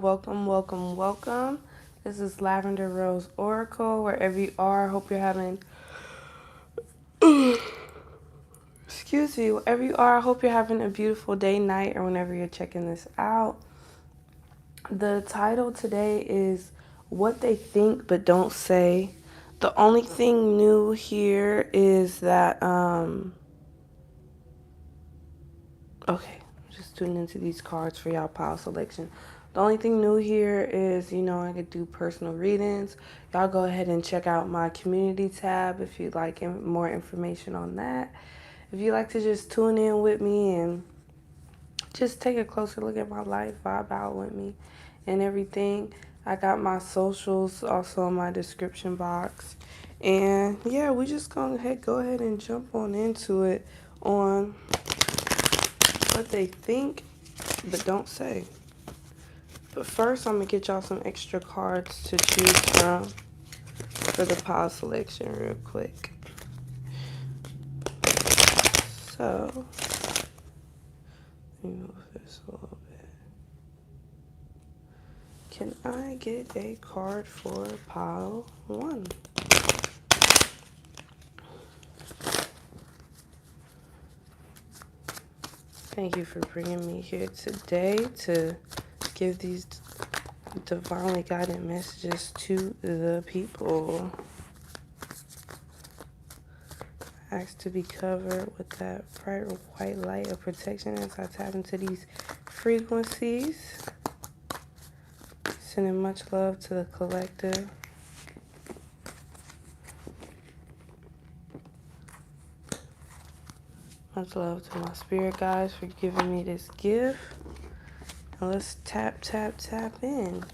welcome, welcome, welcome. This is Lavender Rose Oracle. Wherever you are, hope you're having. Excuse me. Wherever you are, I hope you're having a beautiful day, night, or whenever you're checking this out. The title today is "What They Think But Don't Say." The only thing new here is that okay, I'm just tuning into these cards for y'all pile selection. The only thing new here is, I could do personal readings. Y'all go ahead and check out my community tab if you'd like more information on that. If you like to just tune in with me and just take a closer look at my life, vibe out with me and everything, I got my socials also in my description box. And yeah, we just go ahead and jump on into it on what they think but don't say. But first, I'm going to get y'all some extra cards to choose from for the pile selection real quick. So, let me move this a little bit. Can I get a card for pile 1? Thank you for bringing me here today to give these divinely guided messages to the people. Ask to be covered with that bright white light of protection as I tap into these frequencies. Sending much love to the collective. Much love to my spirit guides for giving me this gift. And let's tap, tap, tap in.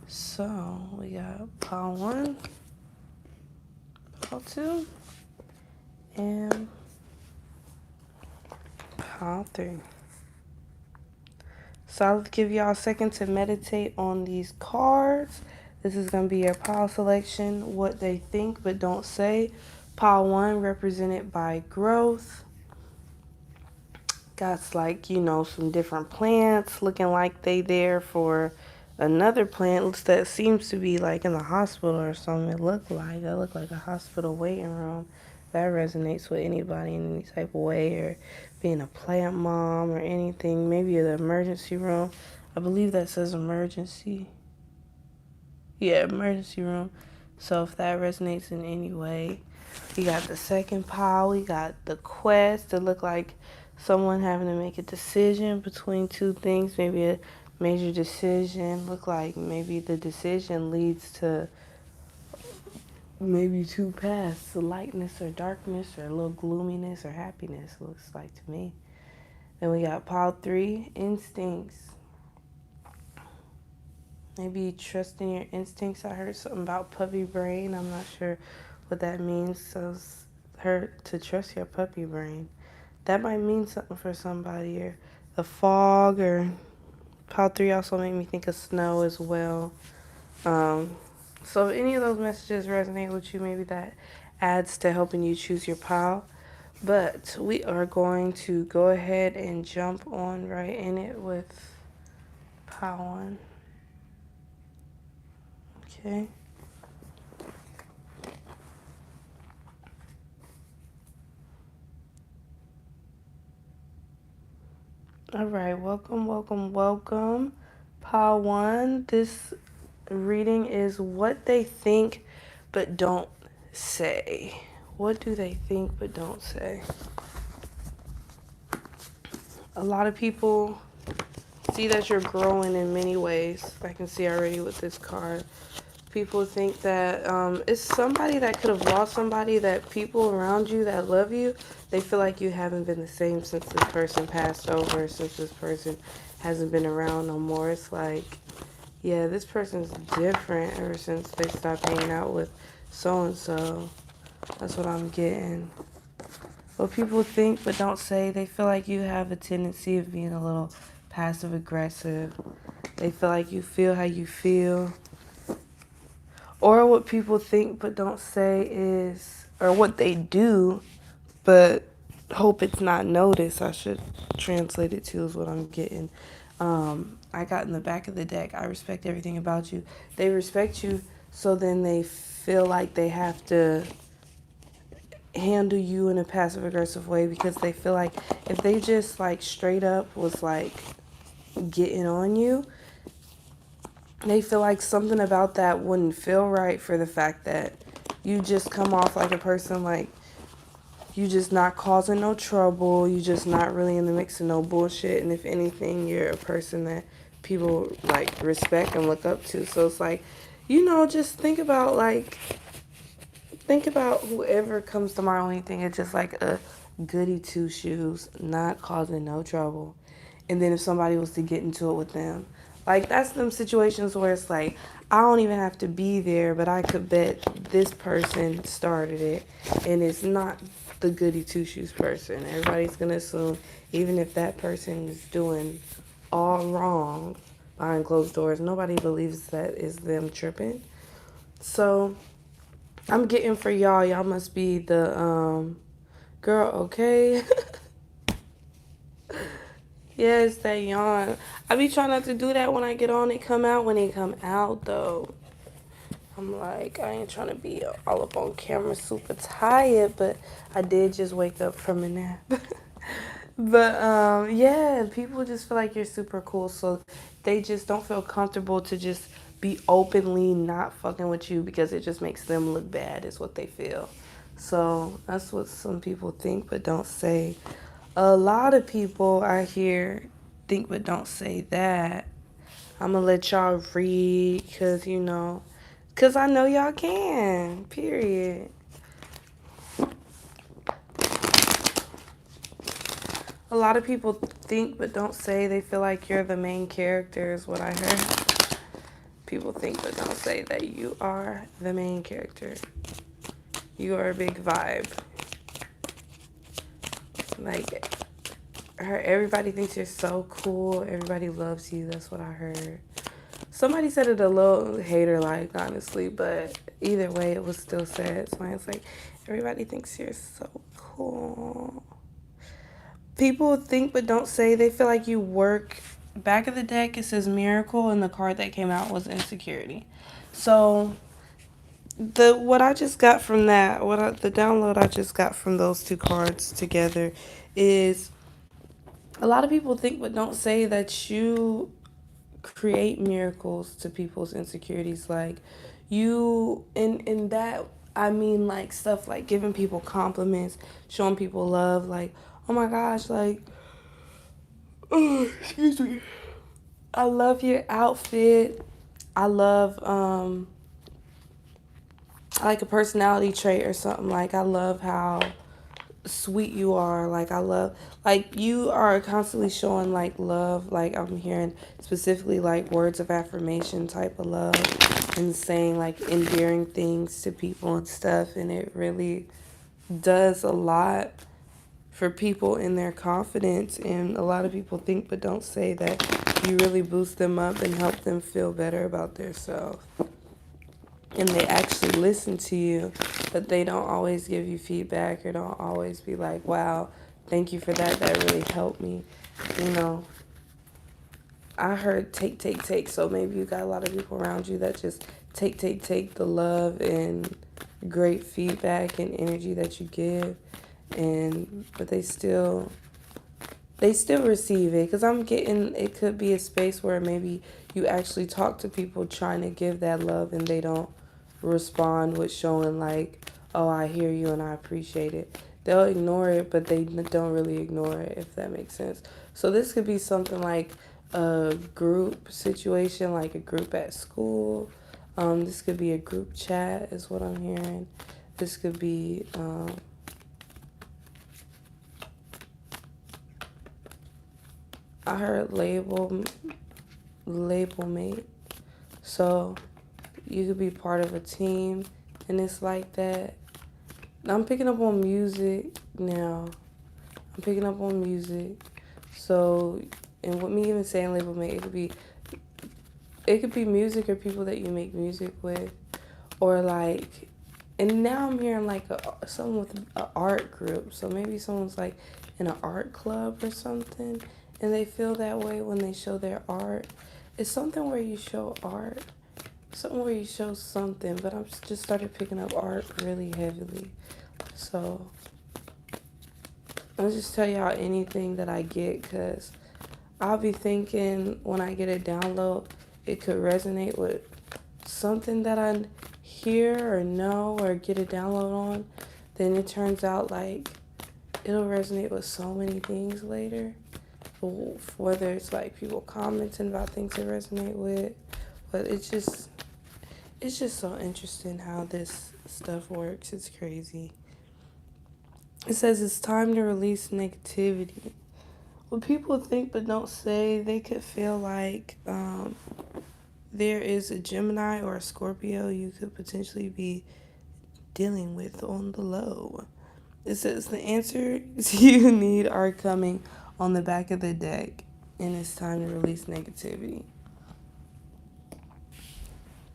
So we got pile 1, pile 2, and pile 3. So I'll give y'all a second to meditate on these cards. This is going to be your pile selection, what they think but don't say. Pile 1 represented by growth. Got some different plants looking like they there for another plant that seems to be like in the hospital or something. It looked like a hospital waiting room. That resonates with anybody in any type of way, or being a plant mom or anything. Maybe the emergency room. I believe that says emergency. Yeah, emergency room. So if that resonates in any way. We got the second pile. We got the quest. It looked like someone having to make a decision between two things. Maybe a major decision. Look like maybe the decision leads to maybe two paths, lightness or darkness, or a little gloominess or happiness, looks like to me. Then we got pile 3, instincts. Maybe trusting your instincts. I heard something about puppy brain. I'm not sure what that means. So to trust your puppy brain. That might mean something for somebody. Or the fog, or pile 3 also made me think of snow as well. So if any of those messages resonate with you, maybe that adds to helping you choose your pile. But we are going to go ahead and jump on right in it with pile 1. Okay. All right, welcome, welcome, welcome. Pile 1, this reading is what they think but don't say. What do they think but don't say? A lot of people see that you're growing in many ways. I can see already with this card. People think that it's somebody that could have lost somebody, that people around you that love you, they feel like you haven't been the same since this person passed over, since this person hasn't been around no more. It's like, yeah, this person's different ever since they stopped hanging out with so-and-so. That's what I'm getting. What people think but don't say, they feel like you have a tendency of being a little passive-aggressive. They feel like you feel how you feel. Or what people think but don't say is, or what they do but hope it's not noticed, I should translate it to, is what I'm getting. I got in the back of the deck. I respect everything about you. They respect you, so then they feel like they have to handle you in a passive aggressive way because they feel like if they just like straight up was like getting on you, they feel like something about that wouldn't feel right for the fact that you just come off like a person like you just not causing no trouble, you just not really in the mix of no bullshit, and if anything, you're a person that people like respect and look up to. So it's like, just think about whoever comes to mind when you think it's just like a goody two shoes, not causing no trouble. And then if somebody was to get into it with them, like that's them situations where it's like, I don't even have to be there, but I could bet this person started it. And it's not the goody two shoes person. Everybody's going to assume, even if that person is doing all wrong behind closed doors, nobody believes that is them tripping. So I'm getting for y'all. Y'all must be the girl, okay? Yes, that yawn. I be trying not to do that when I get on it come out. When it come out, though, I'm like, I ain't trying to be all up on camera super tired, but I did just wake up from a nap. But, yeah, people just feel like you're super cool, so they just don't feel comfortable to just be openly not fucking with you because it just makes them look bad is what they feel. So that's what some people think but don't say. A lot of people I hear think but don't say that. I'm gonna let y'all read because I know y'all can, period. A lot of people think but don't say. They feel like you're the main character is what I heard. People think but don't say that you are the main character. You are a big vibe. Like, everybody thinks you're so cool. Everybody loves you. That's what I heard. Somebody said it a little hater-like, honestly, but either way, it was still said. So it's like, everybody thinks you're so cool. People think but don't say. They feel like you work. Back of the deck, it says miracle, and the card that came out was insecurity. So what I just got from that, the download I just got from those two cards together is a lot of people think but don't say that you create miracles to people's insecurities. Like you in that I mean like stuff like giving people compliments, showing people love, like, oh my gosh, like, oh, excuse me, I love your outfit. I love like a personality trait or something. Like I love how sweet you are. Like I love, like you are constantly showing like love. Like I'm hearing specifically like words of affirmation type of love and saying like endearing things to people and stuff. And it really does a lot for people in their confidence. And a lot of people think but don't say that you really boost them up and help them feel better about themselves. And they actually listen to you, but they don't always give you feedback or don't always be like, wow, thank you for that. That really helped me. You know, I heard take, take, take. So maybe you got a lot of people around you that just take, take, take the love and great feedback and energy that you give. But they still receive it. Because I'm getting, it could be a space where maybe you actually talk to people trying to give that love and they don't respond with showing like, oh, I hear you and I appreciate it. They'll ignore it, but they don't really ignore it, if that makes sense. So this could be something like a group situation, like a group at school. This could be a group chat is what I'm hearing. This could be I heard label mate. So you could be part of a team and it's like that. I'm picking up on music now. So, and with me even saying label mate, it could be music or people that you make music with, or like, and now I'm hearing like someone with an art group. So maybe someone's like in an art club or something, and they feel that way when they show their art. It's something where you show art, something where you show something, but I'm just started picking up art really heavily. So I'll just tell y'all anything that I get, because I'll be thinking when I get a download, it could resonate with something that I hear or know or get a download on. Then it turns out like it'll resonate with so many things later. Whether it's like people commenting about things they resonate with, but it's just so interesting how this stuff works. It's crazy. It says it's time to release negativity. What people think but don't say, they could feel like there is a Gemini or a Scorpio you could potentially be dealing with on the low. It says the answers you need are coming on the back of the deck, and it's time to release negativity.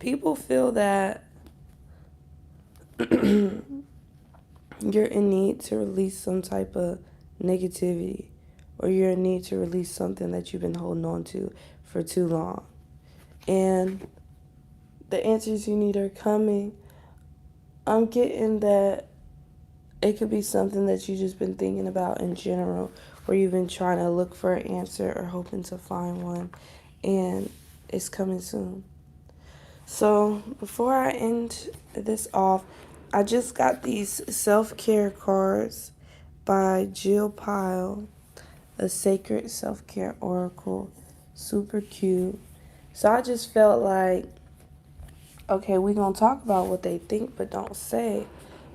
People feel that you're in need to release some type of negativity, or you're in need to release something that you've been holding on to for too long. And the answers you need are coming. I'm getting that it could be something that you've just been thinking about in general, where you've been trying to look for an answer or hoping to find one, and it's coming soon. So before I end this off, I just got these self-care cards by Jill Pyle, a sacred self-care oracle. Super cute. So I just felt like, okay, we're going to talk about what they think but don't say.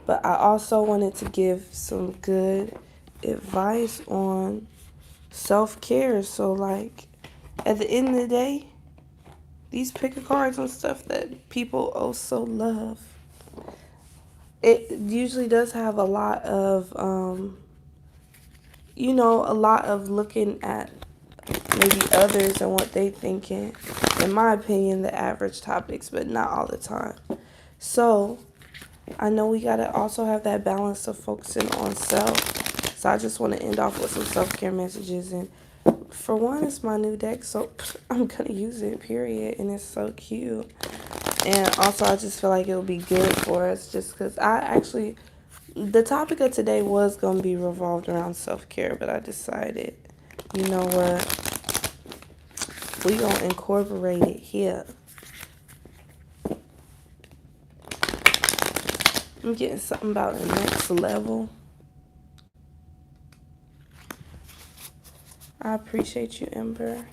But I also wanted to give some good advice on self-care. So, like, at the end of the day, these picker cards and stuff that people also love, it usually does have a lot of, a lot of looking at maybe others and what they thinking. In my opinion, the average topics, but not all the time. So I know we gotta also have that balance of focusing on self. So I just want to end off with some self-care messages. And for one, it's my new deck, so I'm gonna use it, period. And it's so cute. And also, I just feel like it would be good for us, just because the topic of today was gonna be revolved around self-care, but I decided, you know what, we gonna incorporate it here. I'm getting something about the next level. I appreciate you, Ember.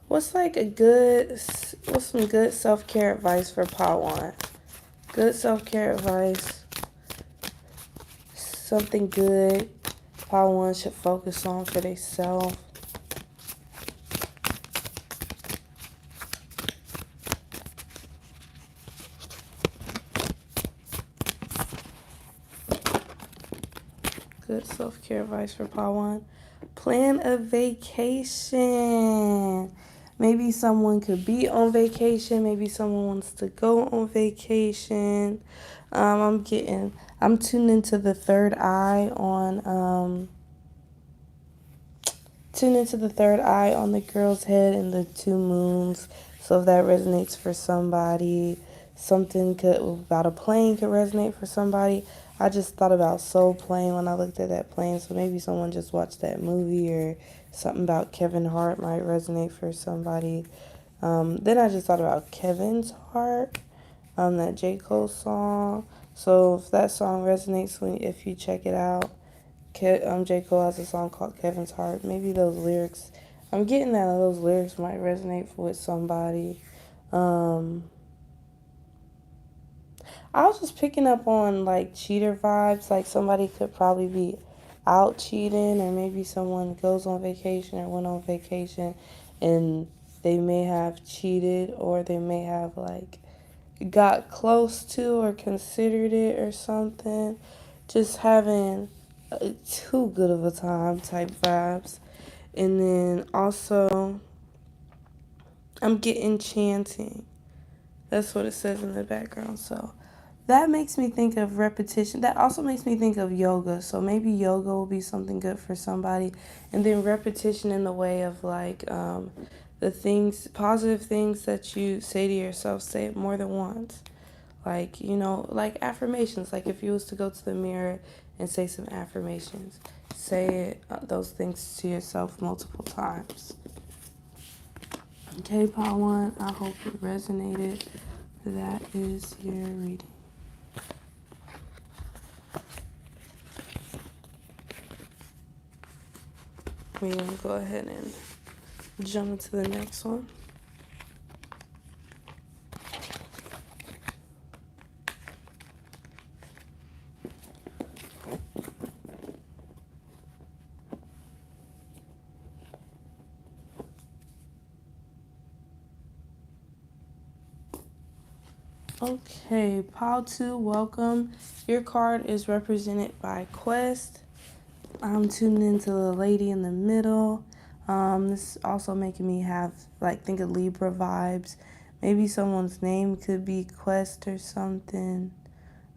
What's some good self-care advice for Pawan? Good self-care advice. Something good Pawan should focus on for themselves. Good self-care advice for Pawan. Plan a vacation. Maybe someone could be on vacation. Maybe someone wants to go on vacation. I'm tuned into the third eye on the girl's head and the two moons. So if that resonates for somebody, something about a plane could resonate for somebody. I just thought about Soul Plane when I looked at that plane, so maybe someone just watched that movie, or something about Kevin Hart might resonate for somebody. Then I just thought about Kevin's Heart, that J. Cole song. So if that song resonates, if you check it out, J. Cole has a song called Kevin's Heart. Maybe those lyrics, I'm getting that those lyrics might resonate with somebody. I was just picking up on like cheater vibes, like somebody could probably be out cheating, or maybe someone goes on vacation or went on vacation and they may have cheated, or they may have like got close to or considered it or something. Just having too good of a time type vibes. And then also, I'm getting chanting. That's what it says in the background. So that makes me think of repetition. That also makes me think of yoga. So maybe yoga will be something good for somebody. And then repetition in the way of like the things, positive things that you say to yourself, say it more than once. Like, like affirmations. Like if you was to go to the mirror and say some affirmations, say it, those things to yourself multiple times. Okay, part one. I hope it resonated. That is your reading. We're going to go ahead and jump into the next one. Okay, pile 2, welcome. Your card is represented by Quest. I'm tuning into the lady in the middle. This is also making me think of Libra vibes. Maybe someone's name could be Quest or something.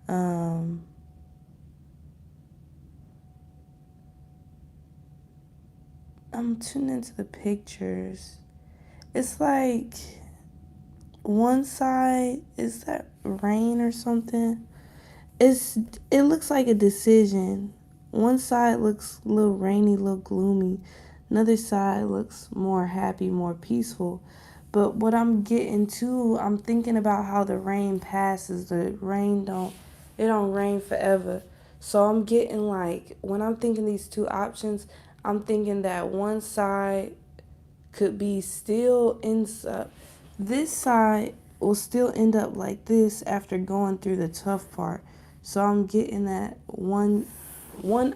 I'm tuning into the pictures. It's like one side, is that rain or something? It looks like a decision. One side looks a little rainy, a little gloomy. Another side looks more happy, more peaceful. But what I'm getting to, I'm thinking about how the rain passes. The rain it don't rain forever. So I'm getting like, when I'm thinking these two options, I'm thinking that one side could be still inside. This side will still end up like this after going through the tough part. So I'm getting that one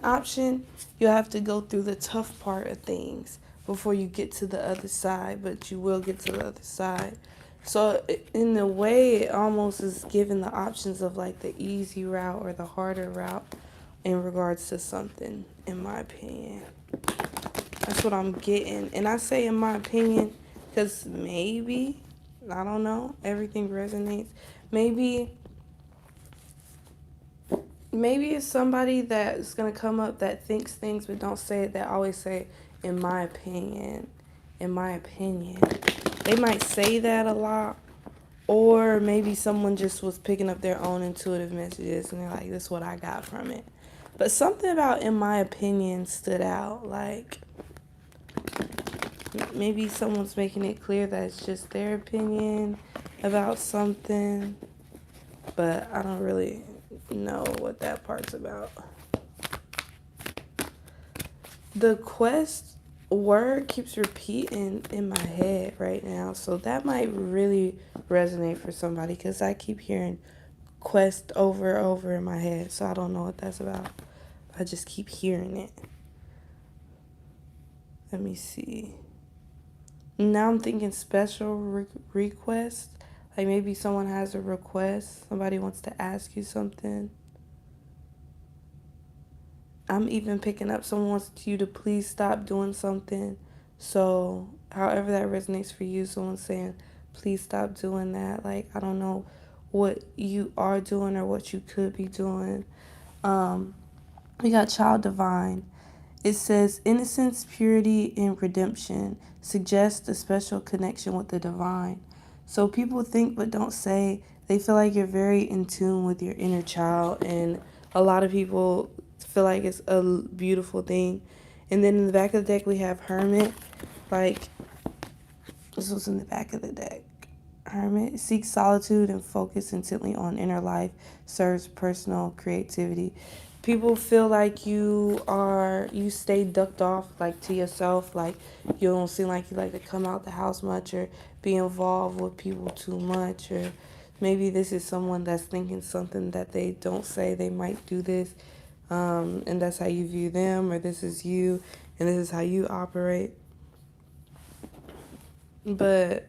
option, you have to go through the tough part of things before you get to the other side, but you will get to the other side. So in a way, it almost is giving the options of like the easy route or the harder route in regards to something, in my opinion. That's what I'm getting. And I say in my opinion because maybe, I don't know, everything resonates. Maybe it's somebody that's going to come up that thinks things but don't say it, that always say, in my opinion. In my opinion. They might say that a lot. Or maybe someone just was picking up their own intuitive messages and they're like, this is what I got from it. But something about in my opinion stood out. Like, maybe someone's making it clear that it's just their opinion about something. But I don't really know what that part's about. The quest word keeps repeating in my head right now. So that might really resonate for somebody because I keep hearing quest over and over in my head. So I don't know what that's about. I just keep hearing it. Let me see. Now I'm thinking special request. Like maybe someone has a request. Somebody wants to ask you something. I'm even picking up someone wants you to please stop doing something. So however that resonates for you, someone's saying, please stop doing that. Like, I don't know what you are doing or what you could be doing. We got Child Divine. It says innocence, purity, and redemption suggests a special connection with the divine. So people think but don't say. They feel like you're very in tune with your inner child, and a lot of people feel like it's a beautiful thing. And then in the back of the deck we have Hermit. Like, this was in the back of the deck. Hermit seeks solitude and focus intently on inner life, serves personal creativity. People feel like you stay ducked off, like, to yourself, like you don't seem like you like to come out the house much or be involved with people too much, or maybe this is someone that's thinking something that they don't say. They might do this, and that's how you view them, or this is you and this is how you operate. But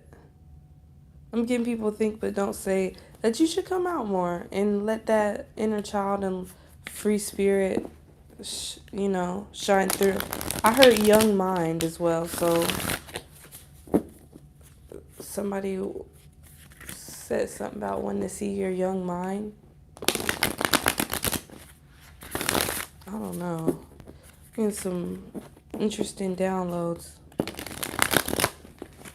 I'm getting people think but don't say that you should come out more and let that inner child and free spirit, shine through. I heard young mind as well, so somebody said something about wanting to see your young mind. don't know. Getting some interesting downloads.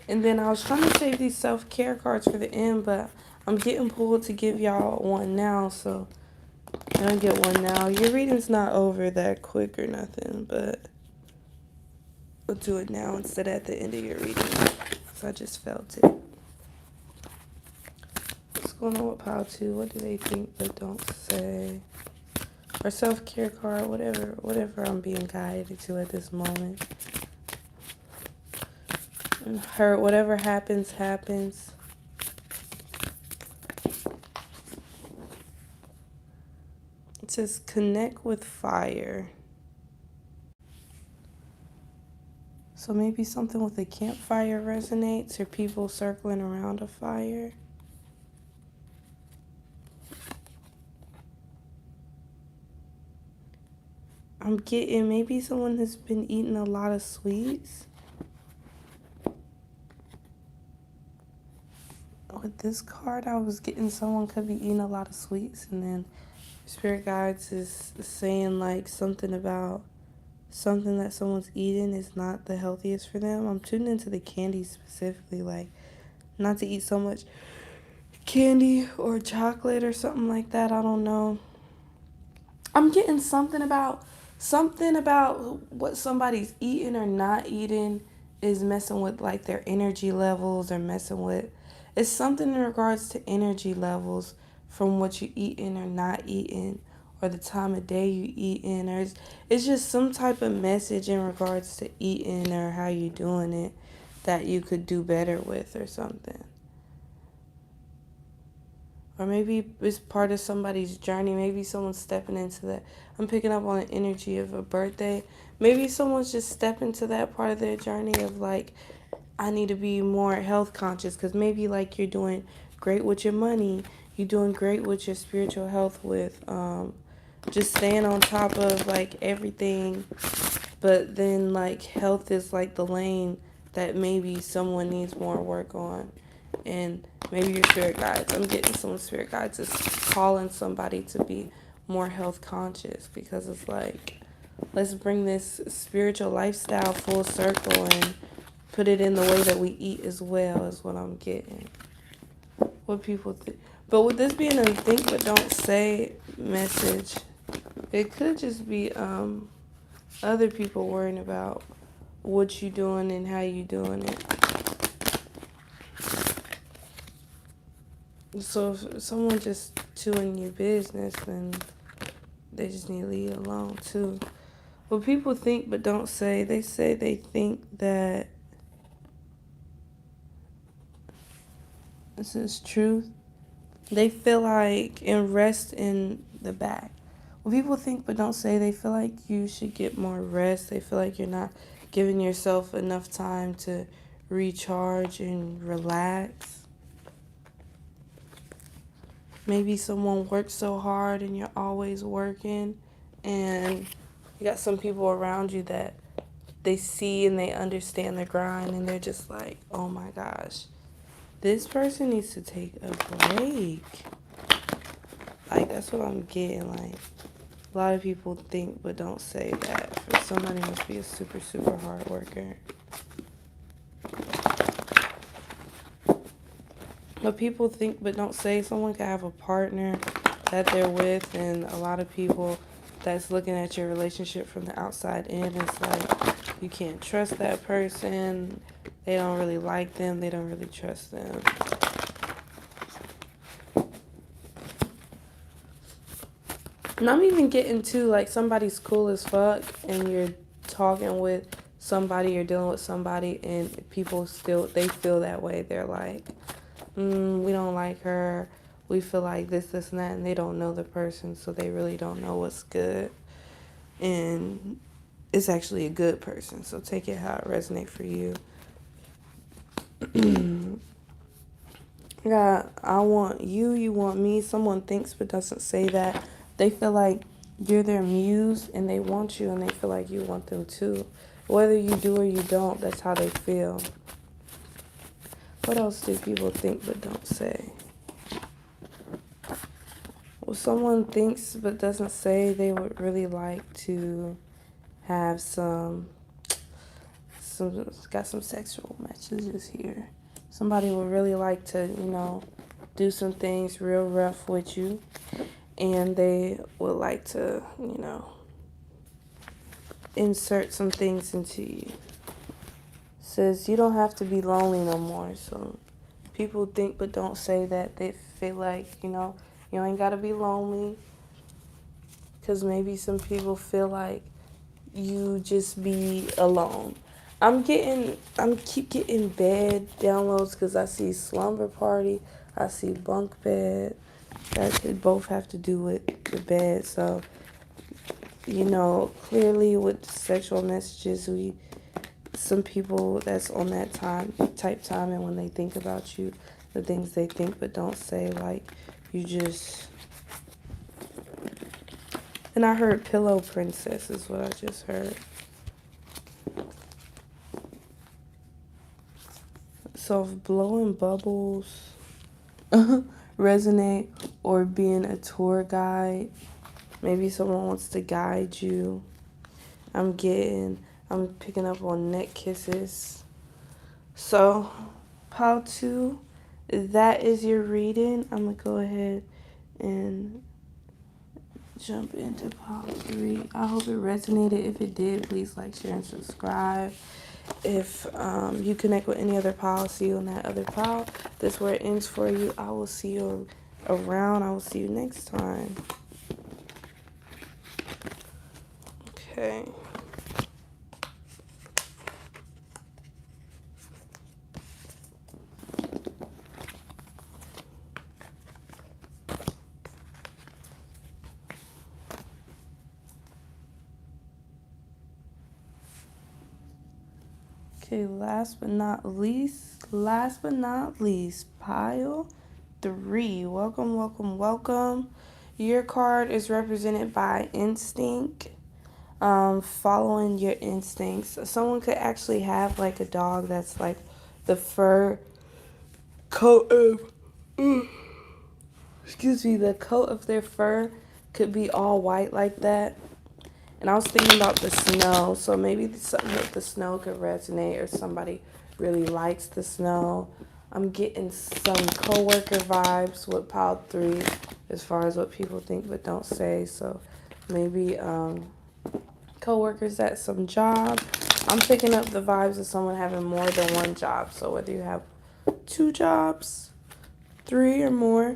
And then I was trying to save these self-care cards for the end, but I'm getting pulled to give y'all one now, so I don't get one now. Your reading's not over that quick or nothing, but we'll do it now instead of at the end of your reading. So I just felt it. What's going on with Pile 2? What do they think but don't say? Or self-care card, whatever I'm being guided to at this moment. And hurt, whatever happens, happens. It says connect with fire. So maybe something with a campfire resonates, or people circling around a fire. I'm getting maybe someone has been eating a lot of sweets. With this card, I was getting someone could be eating a lot of sweets, and then Spirit Guides is saying like something about something that someone's eating is not the healthiest for them. I'm tuning into the candy specifically, like not to eat so much candy or chocolate or something like that. I don't know. I'm getting something about what somebody's eating or not eating is messing with like their energy levels, or messing with, it's something in regards to energy levels from what you eating or not eating, or the time of day you eating, or it's just some type of message in regards to eating or how you doing it that you could do better with or something. Or maybe it's part of somebody's journey. Maybe someone's stepping into that. I'm picking up on the energy of a birthday. Maybe someone's just stepping to that part of their journey of like, I need to be more health conscious. Because maybe like you're doing great with your money. You're doing great with your spiritual health, with just staying on top of like everything. But then like health is like the lane that maybe someone needs more work on. And maybe your spirit guides, I'm getting some spirit guides is calling somebody to be more health conscious, because it's like, let's bring this spiritual lifestyle full circle and put it in the way that we eat as well, is what I'm getting. What people think. But with this being a think but don't say message, it could just be other people worrying about what you doing and how you doing it. So if someone just chewing your business, then they just need to leave it alone too. What people think but don't say, they say they think that this is truth. They feel like, and rest in the back. What people think but don't say, they feel like you should get more rest. They feel like you're not giving yourself enough time to recharge and relax. Maybe someone works so hard and you're always working, and you got some people around you that they see and they understand the grind, and they're just like, oh my gosh, this person needs to take a break. Like, that's what I'm getting. Like, a lot of people think but don't say that. For somebody must be a super, super hard worker. But people think but don't say, someone can have a partner that they're with, and a lot of people that's looking at your relationship from the outside in, it's like you can't trust that person. They don't really like them. They don't really trust them. And I'm even getting to like somebody's cool as fuck, and you're talking with somebody, you're dealing with somebody, and people still, they feel that way. They're like, we don't like her, we feel like this, and that, and they don't know the person, so they really don't know what's good. And it's actually a good person, so take it how it resonates for you. I want you, you want me. Someone thinks but doesn't say that. They feel like you're their muse, and they want you, and they feel like you want them too. Whether you do or you don't, that's how they feel. What else do people think but don't say? Someone thinks but doesn't say they would really like to have got some sexual messages here. Somebody would really like to, do some things real rough with you, and they would like to, insert some things into you. Says you don't have to be lonely no more. So people think but don't say that they feel like, you ain't got to be lonely, because maybe some people feel like you just be alone. I'm keep getting bed downloads because I see slumber party, I see bunk bed. That could both have to do with the bed. So, clearly with sexual messages, some people that's on that type time, and when they think about you, the things they think but don't say, like you just. And I heard pillow princess is what I just heard. So if blowing bubbles resonate, or being a tour guide, maybe someone wants to guide you. I'm picking up on neck kisses. So pile 2, that is your reading. I'm gonna go ahead and jump into pile 3. I hope it resonated. If it did, please like, share, and subscribe. If you connect with any other pile, I'll see you on that other pile. This is where it ends for you. I will see you around. I will see you next time. Okay. Okay, last but not least, pile 3. Welcome, welcome, welcome. Your card is represented by instinct, following your instincts. Someone could actually have like a dog that's like the fur coat of, the coat of their fur could be all white like that. And I was thinking about the snow, so maybe something with the snow could resonate, or somebody really likes the snow. I'm getting some coworker vibes with pile 3 as far as what people think but don't say. So maybe coworkers at some job. I'm picking up the vibes of someone having more than one job. So whether you have 2 jobs, 3 or more,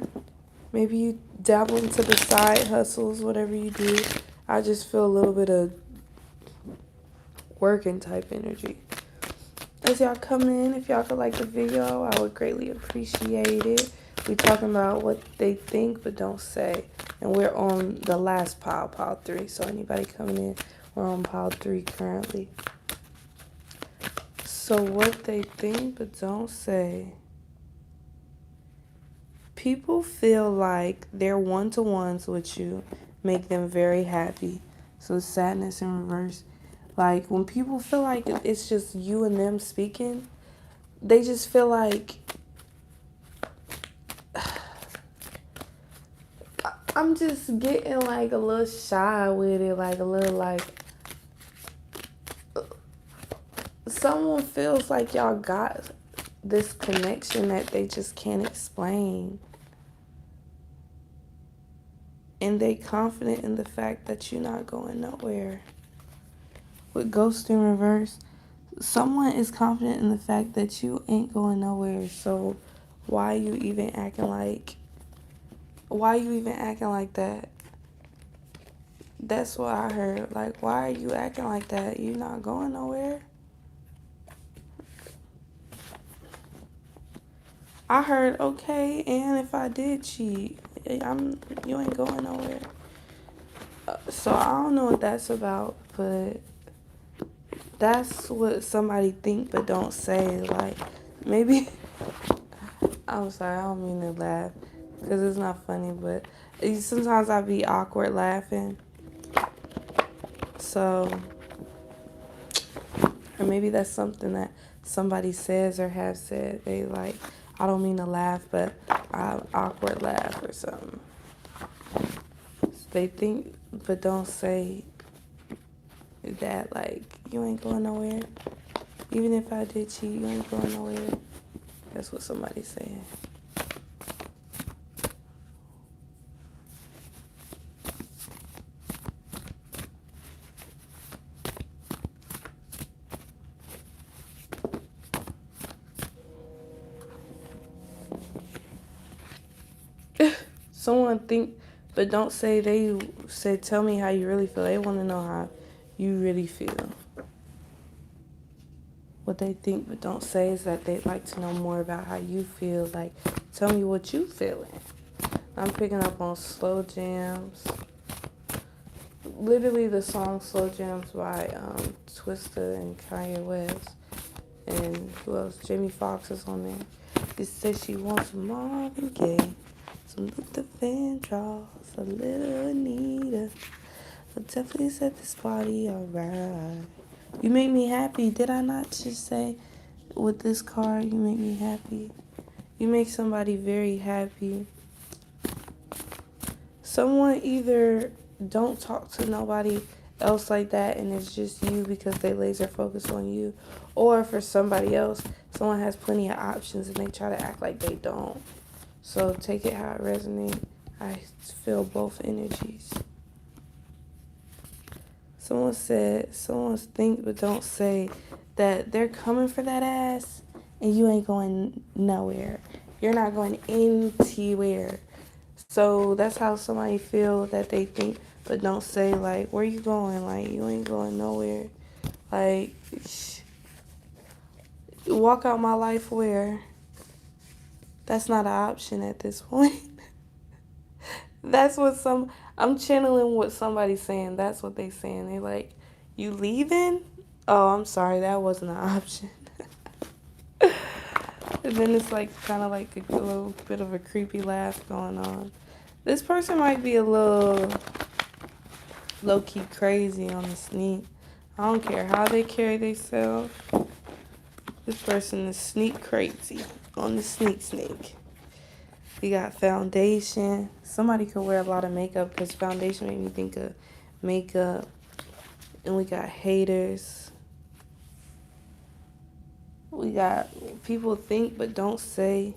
maybe you dabble into the side hustles, whatever you do. I just feel a little bit of working type energy. As y'all come in, if y'all could like the video, I would greatly appreciate it. We talking about what they think but don't say. And we're on the last pile 3. So anybody coming in, we're on pile 3 currently. So what they think but don't say. People feel like their one-to-ones with you make them very happy. So sadness in reverse. Like when people feel like it's just you and them speaking, they just feel like I'm just getting like a little shy with it, like a little like someone feels like y'all got this connection that they just can't explain. And they confident in the fact that you're not going nowhere. With ghost in reverse, someone is confident in the fact that you ain't going nowhere. So why are you even acting like that? That's what I heard. Like, why are you acting like that? You're not going nowhere. I heard, okay, and if I did cheat, you ain't going nowhere. So I don't know what that's about, but that's what somebody think but don't say. Like, maybe, I'm sorry, I don't mean to laugh because it's not funny, but sometimes I be awkward laughing. So, or maybe that's something that somebody says or have said. They like, I don't mean to laugh, but I awkward laugh or something. They think but don't say that, like, you ain't going nowhere. Even if I did cheat, you ain't going nowhere. That's what somebody's saying. Someone think but don't say, they said, tell me how you really feel. They want to know how you really feel. What they think but don't say is that they'd like to know more about how you feel. Like, tell me what you feeling. I'm picking up on slow jams. Literally the song Slow Jams by Twista and Kanye West. And who else? Jamie Foxx is on there. It says she wants some Marvin Gaye, some Luther Vandross, a little Anita. But definitely set this party alright. You make me happy. Did I not just say with this card, you make me happy? You make somebody very happy. Someone either don't talk to nobody else like that and it's just you because they laser focus on you, or for somebody else, someone has plenty of options and they try to act like they don't. So take it how it resonates. I feel both energies. Someone said, someone's think but don't say that they're coming for that ass and you ain't going nowhere. You're not going anywhere. So that's how somebody feel, that they think but don't say, like, where you going? Like, you ain't going nowhere. Like, walk out my life where? That's not an option at this point. That's what I'm channeling what somebody's saying. That's what they saying. They like, you leaving? Oh, I'm sorry, that wasn't an option. And then it's like kind of like a little bit of a creepy laugh going on. This person might be a little low-key crazy on the sneak. I don't care how they carry themselves. This person is sneak crazy on the sneak. We got foundation. Somebody could wear a lot of makeup because foundation made me think of makeup. And we got haters. We got people think but don't say.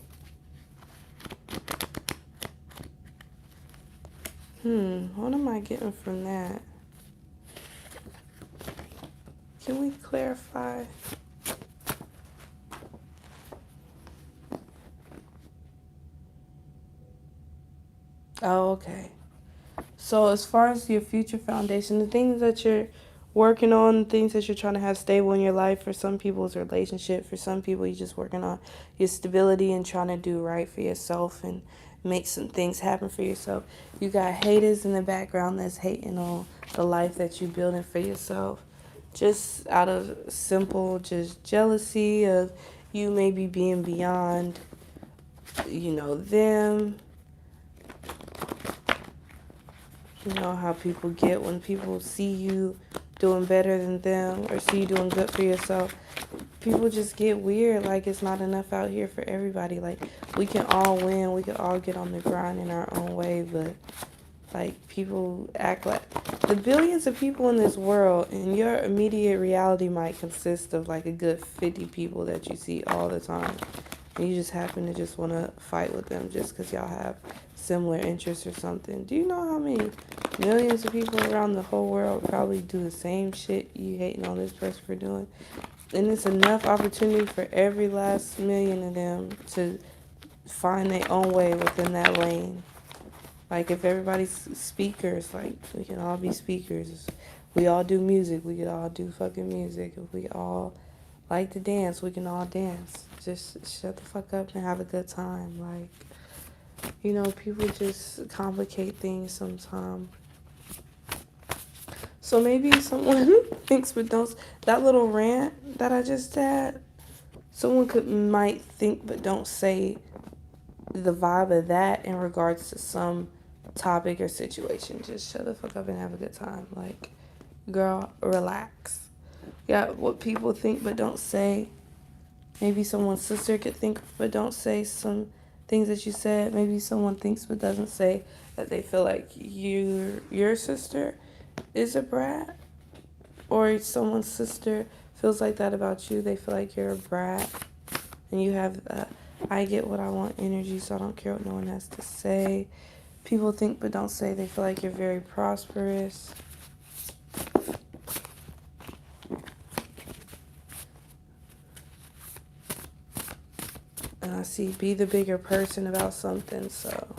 What am I getting from that? Can we clarify? Oh, okay. So as far as your future foundation, the things that you're working on, the things that you're trying to have stable in your life, for some people it's a relationship, for some people you're just working on your stability and trying to do right for yourself and make some things happen for yourself. You got haters in the background that's hating on the life that you're building for yourself. Just out of simple just jealousy of you maybe being beyond, them. You know how people get when people see you doing better than them or see you doing good for yourself. People just get weird, like it's not enough out here for everybody. Like, we can all win, we can all get on the grind in our own way, but like, people act like the billions of people in this world, and your immediate reality might consist of like a good 50 people that you see all the time. And you just happen to just want to fight with them just because y'all have similar interests or something. Do you know how many millions of people around the whole world probably do the same shit you hating on this person for doing? And it's enough opportunity for every last million of them to find their own way within that lane. Like, if everybody's speakers, like, we can all be speakers. We all do music, we could all do fucking music. If we all like to dance, we can all dance. Just shut the fuck up and have a good time. Like, people just complicate things sometimes. So maybe someone thinks but don't. That little rant that I just had, someone might think but don't say the vibe of that in regards to some topic or situation. Just shut the fuck up and have a good time. Like, girl, relax. Yeah, what people think but don't say. Maybe someone's sister could think but don't say some things that you said. Maybe someone thinks but doesn't say that they feel like your sister is a brat, or someone's sister feels like that about you. They feel like you're a brat, and you have I get what I want energy, so I don't care what no one has to say. People think but don't say. They feel like you're very prosperous. And I see be the bigger person about something, so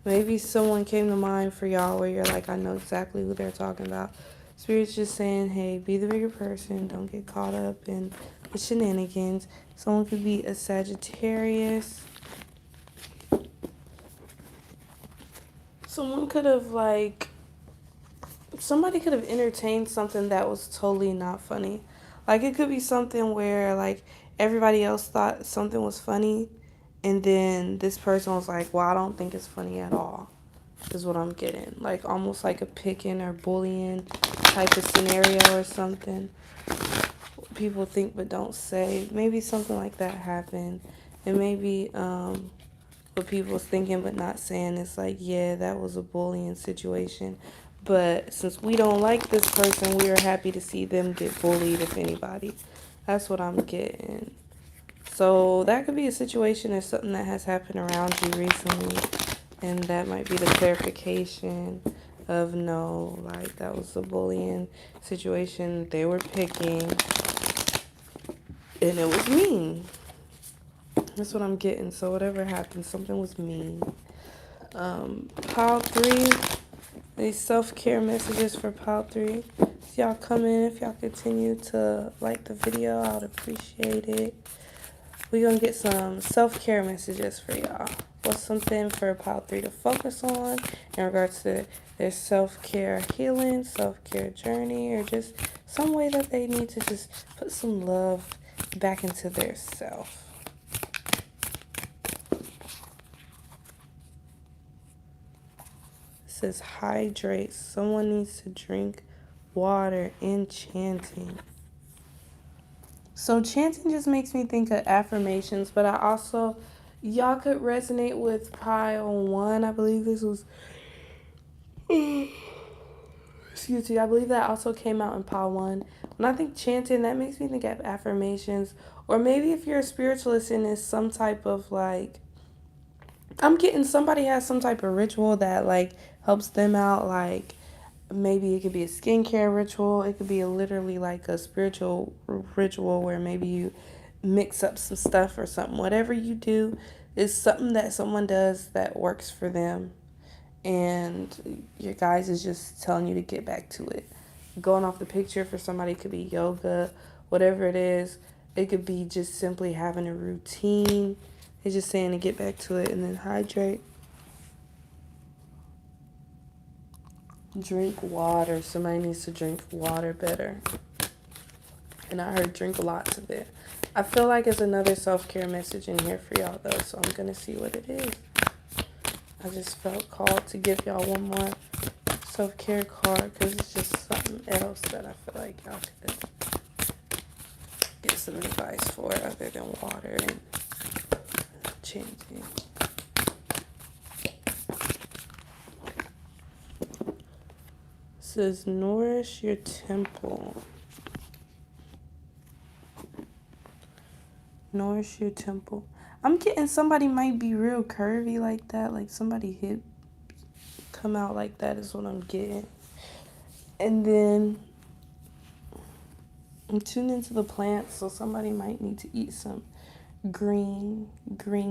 maybe someone came to mind for y'all where you're like, I know exactly who they're talking about. Spirit's just saying, hey, be the bigger person. Don't get caught up in the shenanigans. Someone could be a Sagittarius. Someone could have, somebody could have entertained something that was totally not funny. Like, it could be something where, everybody else thought something was funny, and then this person was like, well, I don't think it's funny at all, is what I'm getting. Like, almost like a picking or bullying type of scenario or something. People think but don't say. Maybe something like that happened. And maybe what people's thinking but not saying is like, yeah, that was a bullying situation. But since we don't like this person, we are happy to see them get bullied, if anybody. That's what I'm getting. So that could be a situation or something that has happened around you recently. And that might be the clarification of no, like that was a bullying situation. They were picking. And it was mean. That's what I'm getting. So whatever happened, something was mean. Pile 3. These self-care messages for pile 3. If y'all come in, if y'all continue to like the video, I would appreciate it. We're going to get some self-care messages for y'all. What's something for pile 3 to focus on in regards to their self-care healing, self-care journey, or just some way that they need to just put some love back into their self. It says hydrate. Someone needs to drink water in chanting. So chanting just makes me think of affirmations, but I also, y'all could resonate with pile 1. I believe this was, excuse me, I believe that also came out in pile 1. When I think chanting, that makes me think of affirmations. Or maybe if you're a spiritualist and it's some type of I'm getting somebody has some type of ritual that helps them out. Maybe it could be a skincare ritual. It could be literally like a spiritual ritual where maybe you mix up some stuff or something. Whatever you do is something that someone does that works for them. And your guys is just telling you to get back to it. Going off the picture for somebody could be yoga, whatever it is. It could be just simply having a routine. It's just saying to get back to it, and then hydrate. Drink water. Somebody needs to drink water better. And I heard drink lots of it. I feel like it's another self-care message in here for y'all, though, so I'm going to see what it is. I just felt called to give y'all one more self-care card because it's just something else that I feel like y'all could get some advice for other than water and chanting. It says nourish your temple. Nourish your temple. I'm getting somebody might be real curvy like that, like somebody hip come out like that is what I'm getting. And then I'm tuned into the plants, so somebody might need to eat some green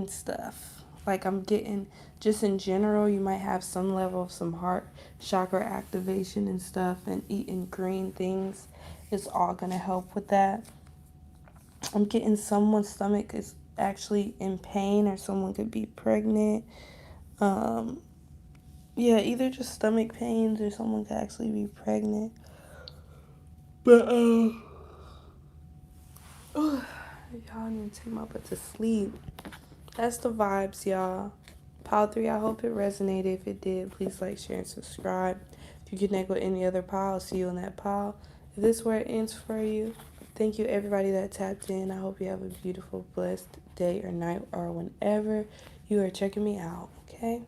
stuff. Like I'm getting, just in general, you might have some level of some heart chakra activation and stuff, and eating green things is all gonna help with that. I'm getting someone's stomach is actually in pain, or someone could be pregnant. Yeah, either just stomach pains or someone could actually be pregnant. But y'all need to take my butt to sleep. That's the vibes, y'all. Pile 3, I hope it resonated. If it did, please like, share, and subscribe. If you connect with any other pile, I'll see you in that pile. If this is where it ends for you, thank you everybody that tapped in. I hope you have a beautiful, blessed day or night or whenever you are checking me out, okay?